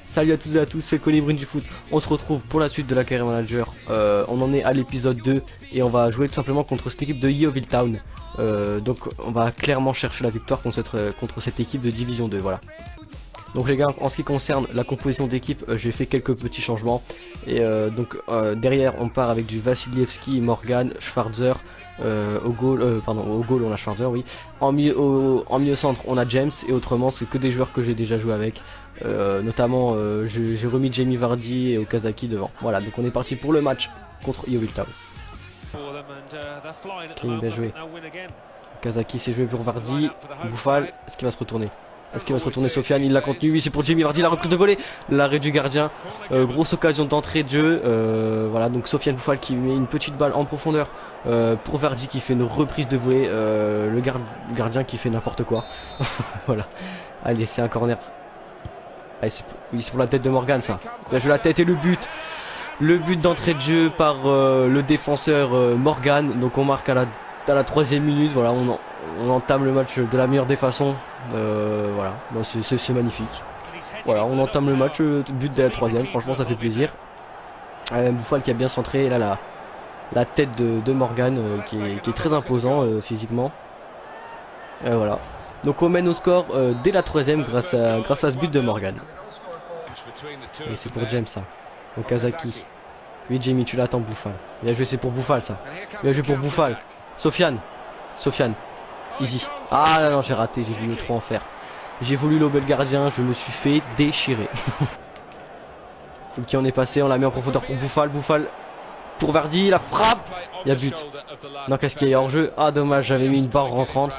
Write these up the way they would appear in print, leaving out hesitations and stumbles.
Salut à tous et à tous, c'est Colibri du foot. On se retrouve pour la suite de la carrière manager. On en est à l'épisode 2 et on va jouer tout simplement contre cette équipe de Yeovil Town. Donc on va clairement chercher la victoire contre cette équipe de Division 2, voilà. Donc les gars, en ce qui concerne la composition d'équipe, j'ai fait quelques petits changements. Et derrière on part avec du Vassilievski, Morgan, Schwarzer. Au goal on a Schwarzer, oui. En milieu centre on a James, et autrement c'est que des joueurs que j'ai déjà joué avec. Notamment j'ai remis Jamie Vardy et Okazaki devant. Voilà, donc on est parti pour le match contre Yeovil Town. Clean, bien joué. Okazaki s'est joué pour Vardy. Bouffal, est-ce qu'il va se retourner? Est-ce qu'il va se retourner? Sofiane, il l'a contenu, oui, c'est pour Jamie Vardy, la reprise de volée, l'arrêt du gardien, grosse occasion d'entrée de jeu, voilà, donc Sofiane Bouffal qui met une petite balle en profondeur pour Vardy qui fait une reprise de volée, le gardien qui fait n'importe quoi, voilà, allez, c'est un corner, allez, oui, sur la tête de Morgan ça, il a joué la tête et le but d'entrée de jeu par le défenseur Morgan, donc on marque à la 3e minute, voilà, on entame le match de la meilleure des façons. Voilà, bon, c'est magnifique. Voilà, on entame le match, but de la 3e, franchement ça fait plaisir. Bouffal qui a bien centré, et là la tête de Morgan qui est très imposant physiquement. Voilà, donc on mène au score dès la 3e grâce à ce but de Morgan. Et c'est pour James ça, Okazaki. Oui Jamie, tu l'attends Bouffal. Il a joué, c'est pour Bouffal ça. Il a joué pour Bouffal. Sofiane, easy. Ah non, j'ai raté, j'ai voulu trop en faire. J'ai voulu lober le gardien, je me suis fait déchirer. Qui en est passé, on l'a mis en profondeur pour Bouffal. Bouffal pour Vardy, la frappe. Il y a but. Non, qu'est-ce qu'il y a hors jeu? Ah dommage, j'avais mis une barre rentrante.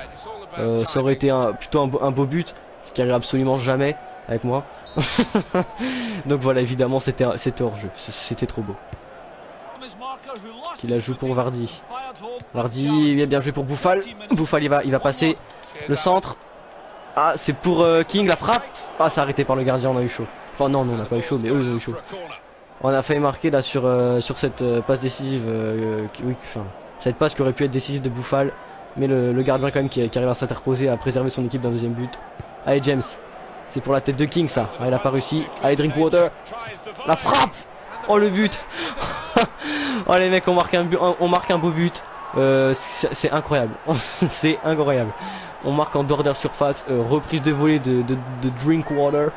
Ça aurait été plutôt un beau but, ce qui arrive absolument jamais avec moi. Donc voilà, évidemment c'était hors jeu, c'était trop beau. Qui la joue pour Vardy. Vardy, il a bien joué pour Bouffal. Bouffal il va passer le centre. Ah, c'est pour King, la frappe. Ah, c'est arrêté par le gardien, on a eu chaud. Enfin non, on n'a pas eu chaud, mais eux ils ont eu chaud. On a failli marquer là sur cette passe décisive. Oui, enfin, cette passe qui aurait pu être décisive de Bouffal. Mais le gardien quand même qui arrive à s'interposer, à préserver son équipe d'un deuxième but. Allez James, c'est pour la tête de King ça. Ah, il a pas réussi. Allez Drinkwater. La frappe. Oh le but. Oh les mecs, on marque un beau but. C'est incroyable. C'est incroyable. On marque en dehors de la surface, reprise de volée de Drinkwater.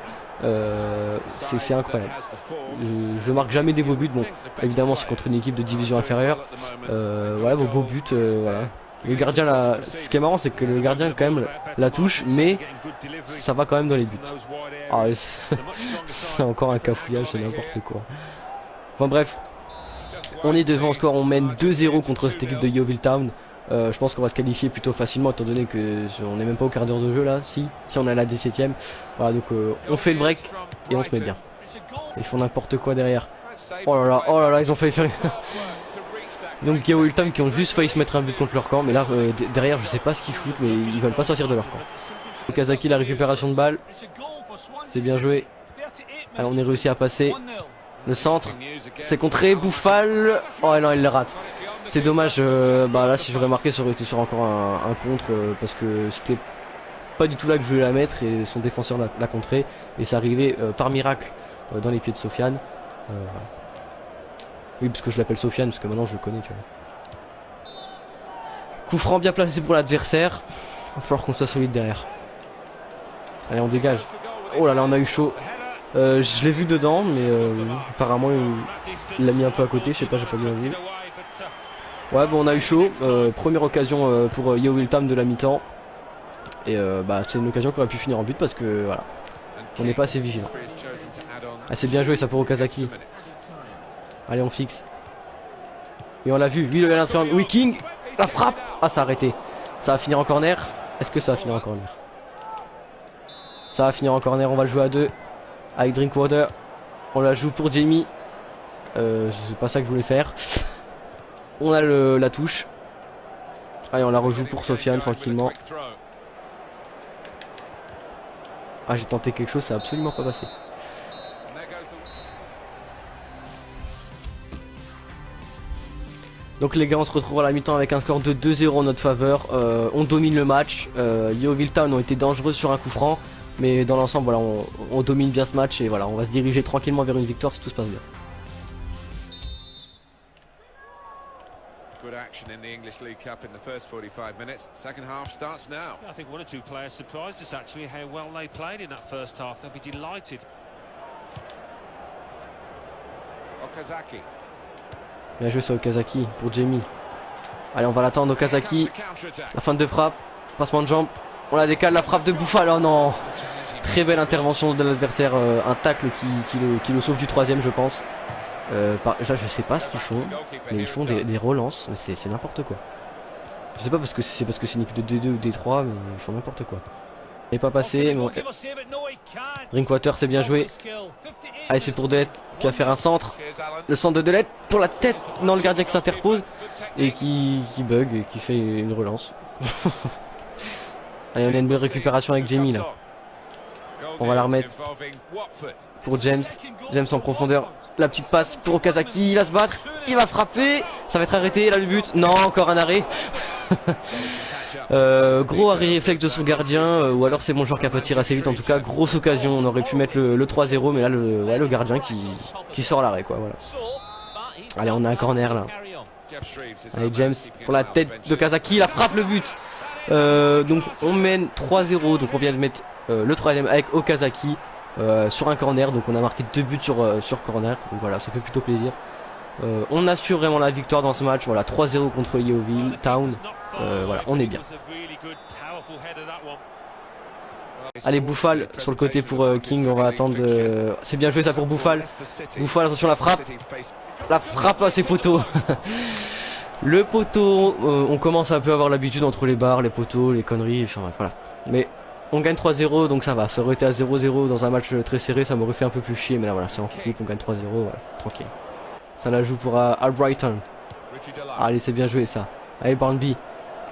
C'est incroyable. Je marque jamais des beaux buts. Bon, évidemment c'est contre une équipe de division inférieure. Voilà, vos beaux buts, voilà. Le gardien là, ce qui est marrant c'est que le gardien quand même la touche, mais ça va quand même dans les buts. Ah, c'est encore un cafouillage, c'est n'importe quoi. Enfin bref, on est devant au score, on mène 2-0 contre cette équipe de Yeovil Town. Je pense qu'on va se qualifier plutôt facilement étant donné que on n'est même pas au quart d'heure de jeu là, si on est à la 17e. Voilà, donc on fait le break et on se met bien. Ils font n'importe quoi derrière. Oh là là, ils ont failli faire donc Yeovil Town qui ont juste failli se mettre un but contre leur camp, mais là derrière je sais pas ce qu'ils foutent, mais ils veulent pas sortir de leur camp. Okazaki, la récupération de balle, c'est bien joué. Alors on est réussi à passer. Le centre, c'est contré, Bouffal. Oh non, il le rate. C'est dommage, bah là si j'aurais marqué ça aurait été sur encore un contre, parce que c'était pas du tout là que je voulais la mettre et son défenseur l'a contré. Et c'est arrivé par miracle dans les pieds de Sofiane. Oui, parce que je l'appelle Sofiane, parce que maintenant je le connais, tu vois. Coup franc bien placé pour l'adversaire. Il va falloir qu'on soit solide derrière. Allez, on dégage. Oh là là, on a eu chaud. Je l'ai vu dedans, mais apparemment il l'a mis un peu à côté, je sais pas, j'ai pas bien vu. Ouais, bon, on a eu chaud. Première occasion pour Yeovil Town de la mi-temps. Et bah, c'est une occasion qui aurait pu finir en but parce que voilà, on n'est pas assez vigilant. Ah, c'est bien joué ça pour Okazaki. Allez, on fixe. Et on l'a vu, lui, oui, King, la frappe. Ah, ça a arrêté. Ça va finir en corner. Est-ce que ça va finir en corner? Ça va finir en corner, on va le jouer à 2. Avec Drinkwater, on la joue pour Jamie. C'est pas ça que je voulais faire. On a la touche. Allez, on la rejoue pour Sofiane tranquillement. Ah, j'ai tenté quelque chose, ça a absolument pas passé. Donc les gars, on se retrouve à la mi-temps avec un score de 2-0 en notre faveur. On domine le match. Yeovil Town ont été dangereux sur un coup franc. Mais dans l'ensemble, voilà, on domine bien ce match et voilà, on va se diriger tranquillement vers une victoire si tout se passe bien. Good action in the English League Cup in the first 45 minutes. Second half starts now. I think one or two players surprised us actually how well they played in that first half. They'll be delighted. Okazaki. Bien joué sur Okazaki pour Jamie. Allez, on va l'attendre Okazaki. La fin de frappe, passement de jambe. On la décale, la frappe de Bouffal. Oh non. Très belle intervention de l'adversaire, un tacle qui le sauve du troisième, je pense. Là, je sais pas ce qu'ils font, mais ils font des relances, c'est n'importe quoi. Je sais pas parce que c'est une équipe de D2 ou D3, mais ils font n'importe quoi. Il n'est pas passé, mais Drinkwater, c'est bien joué. Allez, c'est pour Delette qui va faire un centre. Le centre de Delette pour la tête. Non, le gardien qui s'interpose et qui bug et qui fait une relance. Allez, on a une belle récupération avec Jamie là. On va la remettre pour James. James en profondeur. La petite passe pour Okazaki. Il va se battre. Il va frapper. Ça va être arrêté. Là, le but. Non, encore un arrêt. Gros arrêt réflexe de son gardien. Ou alors c'est mon joueur qui a pas tiré assez vite. En tout cas, grosse occasion. On aurait pu mettre le 3-0. Mais là, le gardien qui sort l'arrêt, quoi. Voilà. Allez, on a un corner là. Allez, James pour la tête de Okazaki. La frappe, le but. Donc on mène 3-0. Donc on vient de mettre le troisième avec Okazaki sur un corner. Donc on a marqué 2 buts sur corner. Donc voilà, ça fait plutôt plaisir. On assure vraiment la victoire dans ce match. Voilà, 3-0 contre Yeovil Town. Voilà, on est bien. Allez, Bouffal sur le côté pour King. On va attendre. C'est bien joué ça pour Bouffal. Bouffal, attention la frappe. La frappe à ses poteaux. Le poteau, on commence à un peu avoir l'habitude entre les barres, les poteaux, les conneries, enfin bref, voilà. Mais on gagne 3-0, donc ça va. Ça aurait été à 0-0 dans un match très serré, ça m'aurait fait un peu plus chier. Mais là voilà, c'est en équipe, on gagne 3-0, voilà, tranquille. Ça la joue pour Albrighton. Allez, c'est bien joué ça. Allez, Barnby,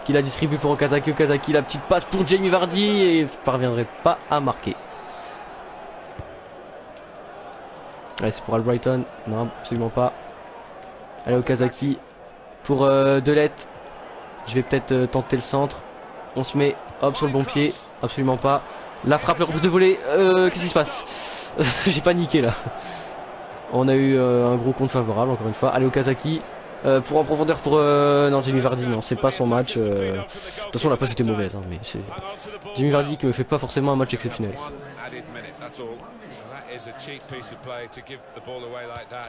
qui la distribue pour Okazaki. Okazaki, la petite passe pour Jamie Vardy et parviendrait pas à marquer. Allez, c'est pour Albrighton. Non, absolument pas. Allez, Okazaki. Pour Delette, je vais peut-être tenter le centre. On se met hop sur le bon pied. Absolument pas. La frappe, le repousse de volée. Qu'est-ce qui se passe? J'ai paniqué là. On a eu un gros compte favorable encore une fois. Allez, Okazaki. Pour en profondeur pour non, Jamie Vardy, non, c'est pas son match. De toute façon, la passe était mauvaise, hein, mais c'est Jamie Vardy qui me fait pas forcément un match exceptionnel.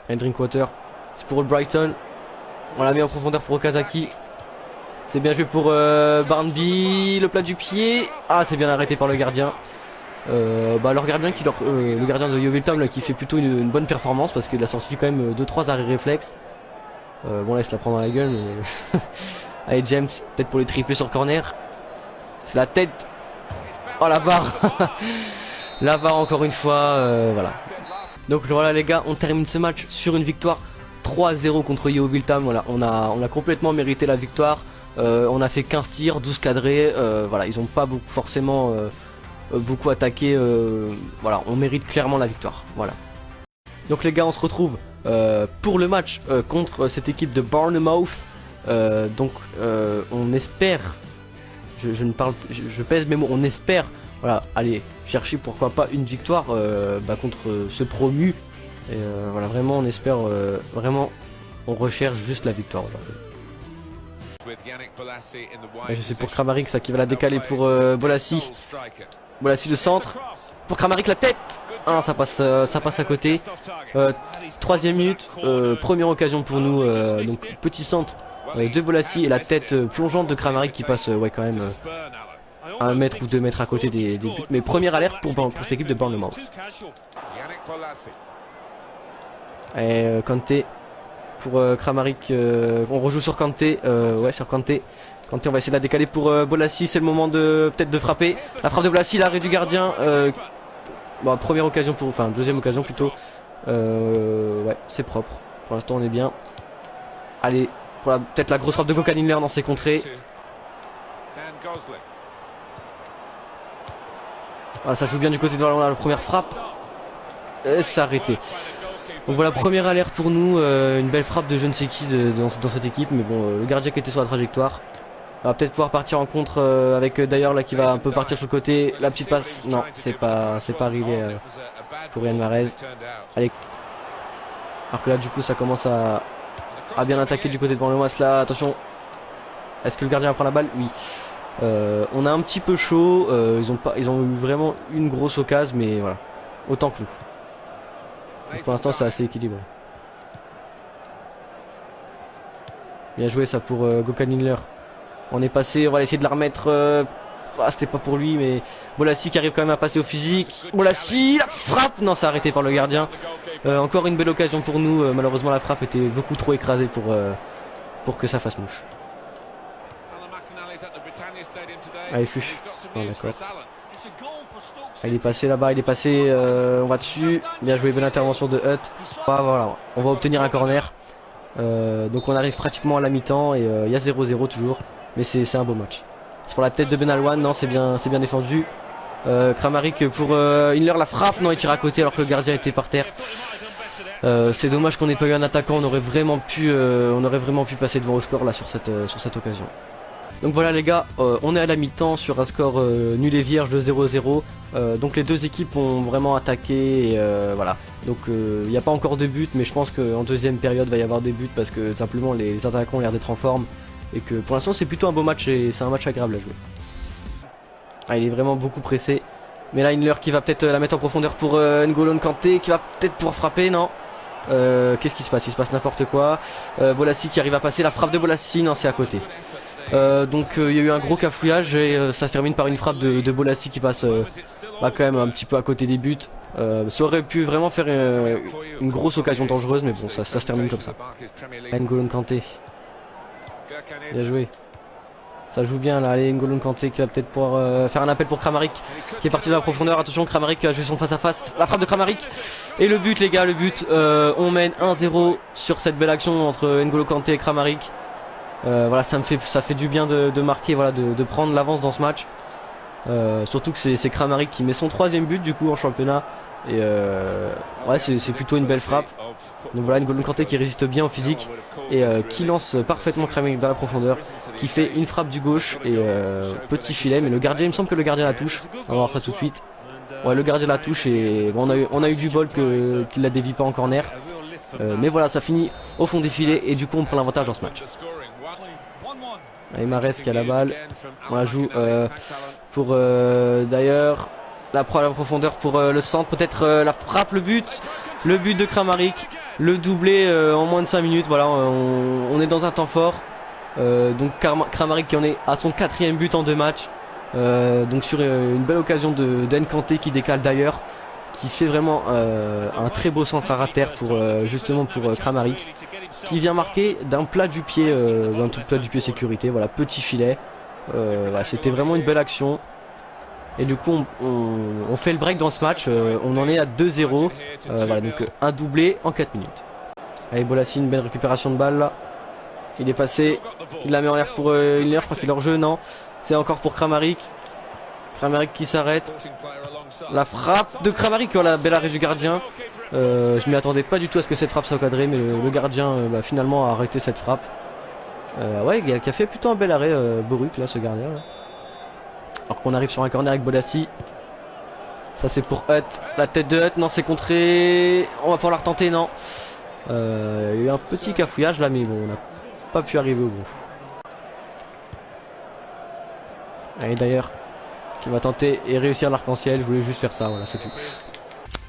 Et Drinkwater, c'est pour Brighton. On l'a mis en profondeur pour Okazaki. C'est bien joué pour Barnby. Le plat du pied. Ah, c'est bien arrêté par le gardien. Leur gardien le gardien de Yeovil Town qui fait plutôt une bonne performance parce qu'il a sorti quand même 2-3 arrêts réflexes. Bon là il se la prend dans la gueule mais... Allez James, peut-être pour les tripler sur corner. C'est la tête. Oh la barre. La barre encore une fois, voilà. Donc voilà les gars, on termine ce match sur une victoire 3-0 contre Yeovil Town. Voilà, on a complètement mérité la victoire. On a fait 15 tirs, 12 cadrés. Voilà, ils n'ont pas forcément beaucoup attaqué. Voilà, on mérite clairement la victoire. Voilà. Donc les gars, on se retrouve pour le match contre cette équipe de Bournemouth. On espère. Je pèse mes mots. On espère. Voilà, allez chercher pourquoi pas une victoire contre ce promu. Et voilà, vraiment on espère, vraiment on recherche juste la victoire aujourd'hui. Et je sais pour Kramaric ça qui va la décaler pour Bolassi. Bolassi le centre. Pour Kramaric la tête. Ah, ça passe à côté. 3e minute, première occasion pour nous. Donc petit centre de Bolassi et la tête plongeante de Kramaric qui passe quand même 1 mètre ou 2 mètres à côté des buts. Mais première alerte pour cette équipe de Bournemouth. Et Kanté pour Kramaric, on rejoue sur Kanté, ouais sur Kanté. Kanté, on va essayer de la décaler pour Bolassi, c'est le moment de peut-être de frapper. La frappe de Bolassi, l'arrêt du gardien. Première occasion enfin deuxième occasion plutôt. Ouais, c'est propre. Pour l'instant on est bien. Allez, pour peut-être la grosse frappe de Gokalinler dans ses contrées. Voilà, ça joue bien du côté de la première frappe. C'est arrêté. Donc voilà, première alerte pour nous, une belle frappe de je ne sais qui dans cette équipe, mais bon, le gardien qui était sur la trajectoire. On va peut-être pouvoir partir en contre avec d'ailleurs là qui va un peu partir sur le côté. La petite passe, non, c'est pas arrivé pour Riyad Mahrez. Allez. Alors que là du coup ça commence à bien attaquer du côté de Bournemouth là. Attention. Est-ce que le gardien va prendre la balle? Oui. On a un petit peu chaud. Ils ont eu vraiment une grosse occasion, mais voilà. Autant que nous. Donc pour l'instant c'est assez équilibré. Bien joué ça pour Gökhan Inler. On est passé, on va essayer de la remettre. C'était pas pour lui, mais Bolassi qui arrive quand même à passer au physique. Bolassi, la frappe. Non, c'est arrêté par le gardien. Encore une belle occasion pour nous. Malheureusement la frappe était beaucoup trop écrasée pour que ça fasse mouche. Allez Fuchs. Non, d'accord. Il est passé là-bas, il est passé. On va dessus. Bien joué, belle intervention de Hutt. Voilà, on va obtenir un corner. Donc on arrive pratiquement à la mi-temps et il y a 0-0 toujours. Mais c'est un beau match. C'est pour la tête de Benalouane, non c'est bien défendu. Kramaric pour Inler, la frappe, non il tire à côté alors que le gardien était par terre. C'est dommage qu'on n'ait pas eu un attaquant, on aurait vraiment pu passer devant au score là sur cette occasion. Donc voilà les gars, on est à la mi-temps sur un score nul et vierge de 0-0. Donc les deux équipes ont vraiment attaqué et voilà. Donc il n'y a pas encore de but, mais je pense qu'en deuxième période il va y avoir des buts parce que simplement les attaquants ont l'air d'être en forme. Et que pour l'instant c'est plutôt un beau match et c'est un match agréable à jouer. Ah, il est vraiment beaucoup pressé. Mais là Inler qui va peut-être la mettre en profondeur pour N'Golo Kanté qui va peut-être pouvoir frapper, non. Qu'est-ce qui se passe? Il se passe n'importe quoi. Bolassi qui arrive à passer, la frappe de Bolassi, non c'est à côté. Donc il y a eu un gros cafouillage et ça se termine par une frappe de Bolassi qui passe quand même un petit peu à côté des buts. Ça aurait pu vraiment faire une grosse occasion dangereuse, mais bon ça se termine comme ça. N'Golo Kanté. Bien joué. Ça joue bien là. Allez, N'Golo Kanté qui va peut-être pouvoir faire un appel pour Kramaric qui est parti dans la profondeur. Attention, Kramaric a joué son face à face. La frappe de Kramaric. Et le but les gars, le but. On mène 1-0 sur cette belle action entre N'Golo Kanté et Kramaric. Voilà, ça fait du bien de marquer, voilà, de prendre l'avance dans ce match. Surtout que c'est Kramaric qui met son 3e but du coup en championnat. Et ouais, c'est plutôt une belle frappe. Donc voilà, N'Golo Kanté qui résiste bien au physique et qui lance parfaitement Kramaric dans la profondeur, qui fait une frappe du gauche et petit filet, mais le gardien, il me semble que le gardien la touche. On va voir ça tout de suite. Ouais, le gardien la touche et bon, on a eu du bol qu'il la dévie pas en corner. Mais voilà, ça finit au fond des filets et du coup on prend l'avantage dans ce match. Allez, Mahrez qui a la balle. On la joue pour d'ailleurs la profondeur pour le centre, peut-être la frappe, le but de Kramaric, le doublé en moins de 5 minutes. Voilà, on est dans un temps fort. Donc Kramaric qui en est à son 4e but en 2 matchs. Donc sur une belle occasion de Kanté qui décale d'ailleurs, qui fait vraiment un très beau centre à rater justement pour Kramaric, qui vient marquer d'un plat du pied, d'un tout plat du pied sécurité. Voilà, petit filet. Voilà, c'était vraiment une belle action. Et du coup on fait le break dans ce match. On en est à 2-0. Voilà, donc un doublé en 4 minutes. Allez, Bolassi, une belle récupération de balle là. Il est passé, il la met en l'air pour Inler, je crois qu'il est hors jeu, non. C'est encore pour Kramaric. Kramaric qui s'arrête. La frappe de Kramaric, oh, la belle arrêt du gardien. Je m'y attendais pas du tout à ce que cette frappe soit cadrée, mais le gardien finalement a arrêté cette frappe. Ouais, qui a fait plutôt un bel arrêt, Boruk là, ce gardien là. Alors qu'on arrive sur un corner avec Bolassi. Ça c'est pour Hutt. La tête de Hutt, non c'est contré. On va pouvoir la retenter, non. Il y a eu un petit cafouillage là, mais bon, on n'a pas pu arriver au bout. Allez, d'ailleurs, qui va tenter et réussir l'arc-en-ciel. Je voulais juste faire ça, voilà, c'est tout.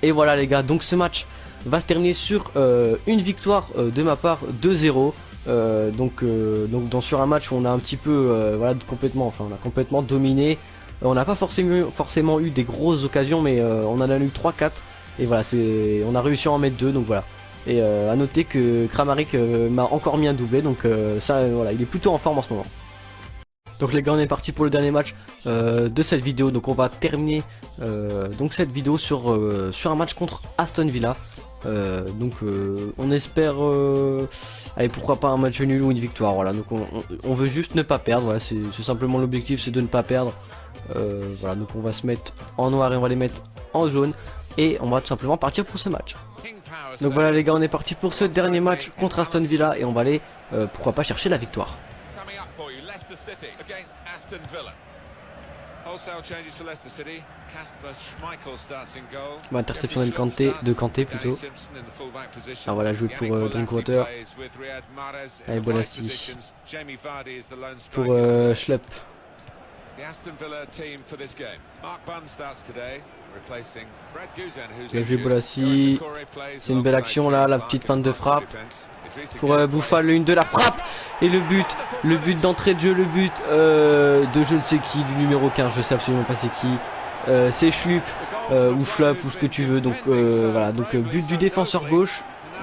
Et voilà les gars, donc ce match va se terminer sur une victoire de ma part, 2-0. Donc sur un match où on a un petit peu voilà, on a complètement dominé. On n'a pas forcément eu des grosses occasions, mais on en a eu 3-4 et voilà, on a réussi à en mettre 2, donc voilà. Et à noter que Kramaric m'a encore mis un doublé, donc ça voilà, il est plutôt en forme en ce moment. Donc les gars, on est parti pour le dernier match de cette vidéo. Donc on va terminer donc cette vidéo sur un match contre Aston Villa. On espère allez, pourquoi pas un match nul ou une victoire. Voilà, donc on veut juste ne pas perdre. Voilà, c'est simplement l'objectif, c'est de ne pas perdre. Voilà, donc on va se mettre en noir et on va les mettre en jaune et on va tout simplement partir pour ce match. Donc voilà les gars, on est parti pour ce dernier match contre Aston Villa et on va aller pourquoi pas chercher la victoire. City against Aston Villa. Wholesale changes for Leicester City. Kasper Schmeichel starts in goal. Interception de Kanté plutôt. Ah voilà, joué pour Drinkwater. Allez, Bolassi. Pour Schlepp. Bien joué Bolassi. C'est une belle action là, la petite feinte de frappe. Pour Bouffal, le 1-2, la frappe. Et le but d'entrée de jeu, le but de je ne sais qui, du numéro 15, je sais absolument pas c'est qui. C'est Schlupp ou Schlupp ou ce que tu veux. Donc voilà, donc but du défenseur gauche.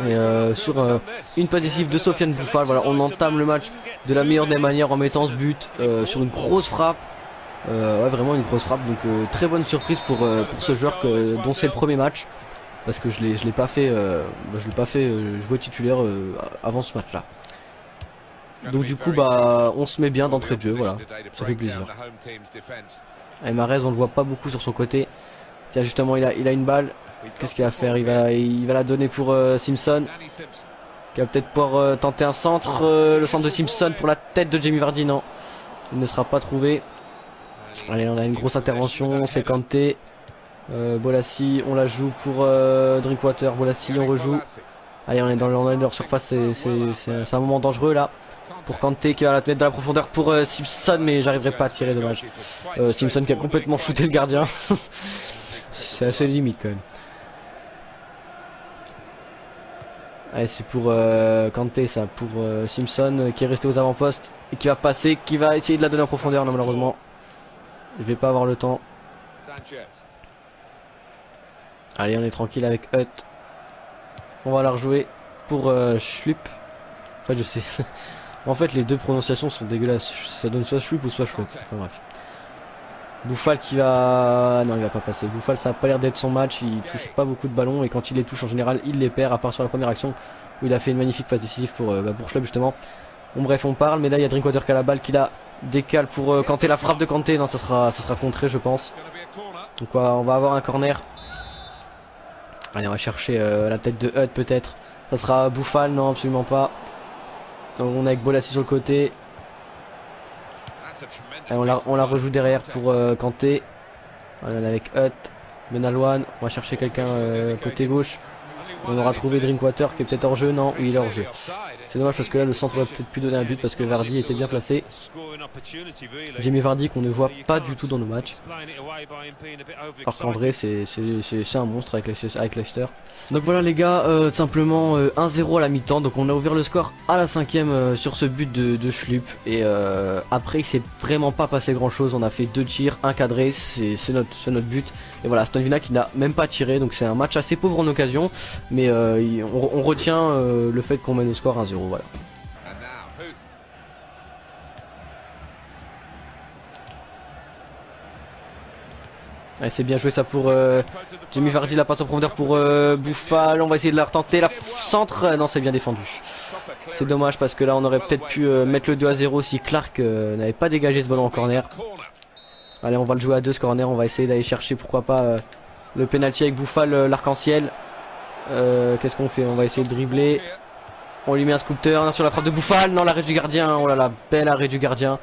Et sur une passe décisive de Sofiane Bouffal, voilà, on entame le match de la meilleure des manières en mettant ce but sur une grosse frappe. Ouais, vraiment une grosse frappe. Donc très bonne surprise pour ce joueur dont c'est le premier match. Parce que je l'ai pas fait, jouer titulaire avant ce match là. Donc du coup bah on se met bien d'entrée de jeu, voilà, ça fait plaisir. Et Mahrez on le voit pas beaucoup sur son côté. Tiens justement il a une balle. Qu'est-ce qu'il va faire, il va la donner pour Simpson. Qui va peut-être pouvoir tenter un centre. Le centre de Simpson pour la tête de Jamie Vardy, non. Il ne sera pas trouvé. Allez, on a une grosse intervention, c'est Kanté. Bolassi, on la joue pour Drinkwater. Bolassi, on rejoue. Allez, on est dans leur surface, c'est un moment dangereux là. Pour Kanté qui va la mettre dans la profondeur pour Simpson, mais j'arriverai pas à tirer, dommage. Simpson qui a complètement shooté le gardien. C'est assez limite quand même. Allez, c'est pour Kanté ça, pour Simpson qui est resté aux avant-postes et qui va passer, qui va essayer de la donner en profondeur. Non, malheureusement, je vais pas avoir le temps. Allez, on est tranquille avec Hutt. On va la rejouer pour Schlupp. En fait, je sais. En fait, les deux prononciations sont dégueulasses. Ça donne soit Schlupp ou soit Schlupp. Enfin, bref. Bouffal qui va... Non, il va pas passer. Bouffal, ça a pas l'air d'être son match. Il touche pas beaucoup de ballons. Et quand il les touche, en général, il les perd. À part sur la première action où il a fait une magnifique passe décisive pour Schlupp, justement. Bon, bref, on parle. Mais là, il y a Drinkwater qui a la balle, qui la décale pour Kanté. La frappe de Kanté. Non, ça sera contré, je pense. Donc, on va avoir un corner. Allez, on va chercher la tête de Hutt peut-être. Ça sera Bouffal, non absolument pas. Donc on est avec Bolassi sur le côté. Allez, on la rejoue derrière pour Kanté. On est avec Hutt, Benalouane. On va chercher quelqu'un côté gauche. On aura trouvé Drinkwater qui est peut-être hors jeu. Non, oui, il est hors jeu. C'est dommage parce que là le centre aurait peut-être pu donner un but parce que Vardy était bien placé. Jamie Vardy qu'on ne voit pas du tout dans nos matchs. Alors qu'en vrai c'est un monstre avec Leicester. Donc voilà les gars, tout simplement 1-0 à la mi-temps. Donc on a ouvert le score à la 5ème sur ce but de Schlupp. Et après il s'est vraiment pas passé grand chose. On a fait 2 tirs, 1 cadré, c'est notre but. Et voilà, Aston Villa qui n'a même pas tiré. Donc c'est un match assez pauvre en occasion. Mais on retient le fait qu'on mène au score 1-0. Voilà. C'est bien joué ça pour Jamie Vardy, la passe en profondeur pour Bouffal. On va essayer de la retenter, la centre, non c'est bien défendu. C'est dommage parce que là on aurait peut-être pu mettre le 2-0 si Clark n'avait pas dégagé ce ballon en corner. Allez, on va le jouer à 2 ce corner, on va essayer d'aller chercher pourquoi pas le penalty avec Bouffal, l'arc-en-ciel. Qu'est-ce qu'on fait? On va essayer de dribbler. On lui met un scooter sur la frappe de Bouffal. Non, l'arrêt du gardien. Oh là là, bel arrêt du gardien.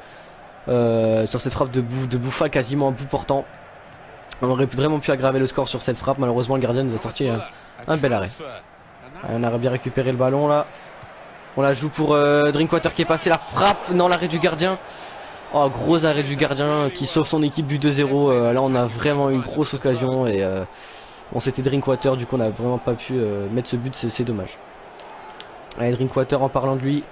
Sur cette frappe de Bouffal quasiment à bout portant. On aurait vraiment pu aggraver le score sur cette frappe. Malheureusement, le gardien nous a sorti un bel arrêt. On a bien récupéré le ballon là. On la joue pour Drinkwater qui est passé. La frappe. Non, l'arrêt du gardien. Oh, gros arrêt du gardien qui sauve son équipe du 2-0. Là, on a vraiment une grosse occasion. Et bon, c'était Drinkwater. Du coup, on n'a vraiment pas pu mettre ce but. C'est dommage. Allez, Drinkwater en parlant de lui,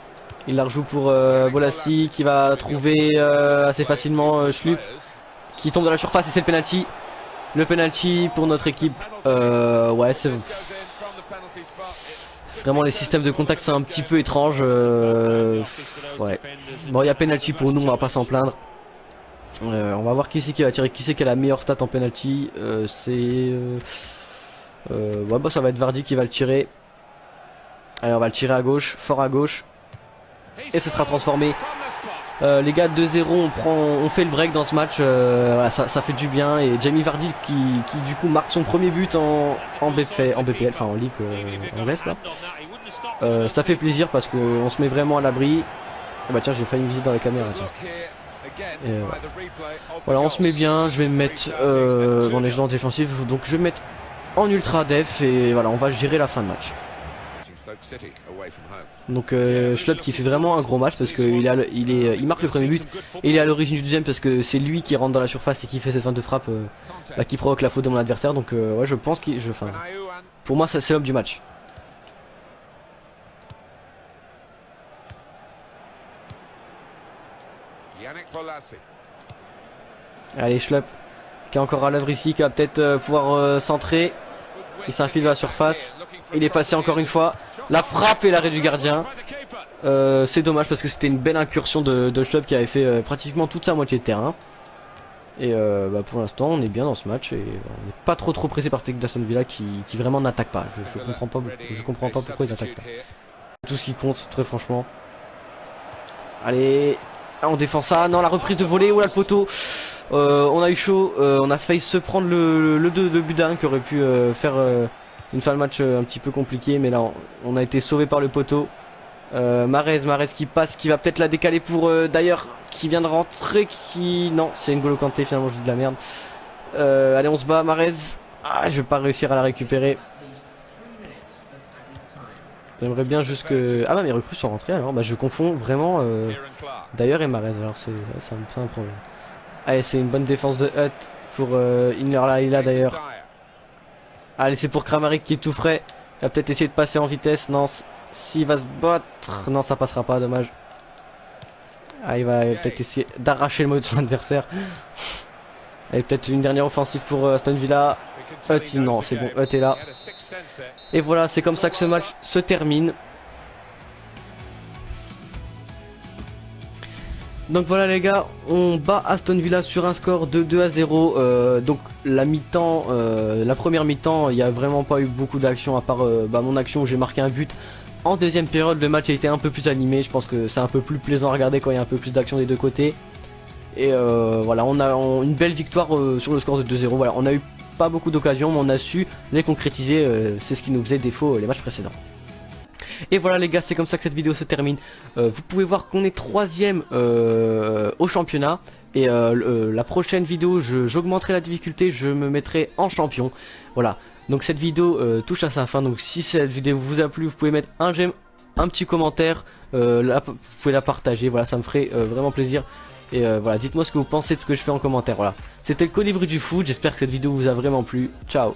il la rejoue pour Bolassi qui va trouver assez facilement Schlupp qui tombe dans la surface et c'est le penalty. Le penalty pour notre équipe. Ouais, c'est vraiment les systèmes de contact sont un petit peu étranges. Ouais. Bon, il y a penalty pour nous, on va pas s'en plaindre. On va voir qui c'est qui va tirer, qui c'est qui a la meilleure stat en penalty. Ouais, bah ça va être Vardy qui va le tirer. Allez, on va le tirer à gauche, fort à gauche. Et ça sera transformé. Les gars, 2-0, on fait le break dans ce match. Voilà, ça fait du bien. Et Jamie Vardy qui du coup marque son premier but en BPL, enfin en Ligue anglaise là. Ça fait plaisir parce qu'on se met vraiment à l'abri. Bah tiens, j'ai fait une visite dans la caméra. Tiens. Voilà, on se met bien, je vais me mettre dans les gens défensifs, donc je vais me mettre en ultra def et voilà, on va gérer la fin de match. Donc Schlupp qui fait vraiment un gros match parce qu'il il marque le premier but et il est à l'origine du deuxième parce que c'est lui qui rentre dans la surface et qui fait cette feinte de frappe qui provoque la faute de mon adversaire. Donc ouais, je pense qu'il... pour moi c'est l'homme du match. Allez, Schlupp qui est encore à l'œuvre ici, qui va peut-être pouvoir centrer. Il s'infile dans la surface. Il est passé encore une fois. La frappe et l'arrêt du gardien. C'est dommage parce que c'était une belle incursion de Schlupp qui avait fait pratiquement toute sa moitié de terrain. Et pour l'instant on est bien dans ce match et on n'est pas trop pressé par cette équipe d'Aston Villa qui vraiment n'attaque pas. Je comprends pas pourquoi ils n'attaquent pas. Tout ce qui compte, très franchement. Allez, on défend ça. Non, la reprise de volée, oh là le poteau. On a eu chaud, on a failli se prendre le but d'un qui aurait pu faire une fin de match un petit peu compliquée, mais là on a été sauvé par le poteau. Mahrez qui passe, qui va peut-être la décaler pour d'ailleurs qui vient de rentrer, non, c'est N'Golo Kanté, finalement je dis de la merde. Allez, on se bat, Mahrez. Ah, je vais pas réussir à la récupérer. J'aimerais bien juste que... Ah bah mes recrues sont rentrées alors, bah je confonds vraiment d'ailleurs et Mahrez, alors ça me fait un problème. Allez, c'est une bonne défense de Hutt pour Inler d'ailleurs. Allez, c'est pour Kramaric qui est tout frais. Il va peut-être essayer de passer en vitesse. Non, s'il va se battre. Non, ça passera pas, dommage. Ah, il va peut-être essayer d'arracher le mot de son adversaire. Allez, peut-être une dernière offensive pour Aston Villa. Hutt, non, c'est bon, Hutt est là. Et voilà, c'est comme ça que ce match se termine. Donc voilà les gars, on bat Aston Villa sur un score de 2-0. Donc la mi-temps, la première mi-temps, il n'y a vraiment pas eu beaucoup d'actions à part mon action où j'ai marqué un but. En deuxième période, le match a été un peu plus animé. Je pense que c'est un peu plus plaisant à regarder quand il y a un peu plus d'action des deux côtés. Et voilà, on a une belle victoire sur le score de 2-0. Voilà, on a eu pas beaucoup d'occasions, mais on a su les concrétiser. C'est ce qui nous faisait défaut les matchs précédents. Et voilà les gars, c'est comme ça que cette vidéo se termine. Vous pouvez voir qu'on est 3ème au championnat. Et la prochaine vidéo, j'augmenterai la difficulté, je me mettrai en champion. Voilà, donc cette vidéo touche à sa fin. Donc si cette vidéo vous a plu, vous pouvez mettre un j'aime, un petit commentaire, vous pouvez la partager, voilà, ça me ferait vraiment plaisir. Et voilà, dites-moi ce que vous pensez de ce que je fais en commentaire. Voilà, c'était le Colibri du foot, j'espère que cette vidéo vous a vraiment plu. Ciao.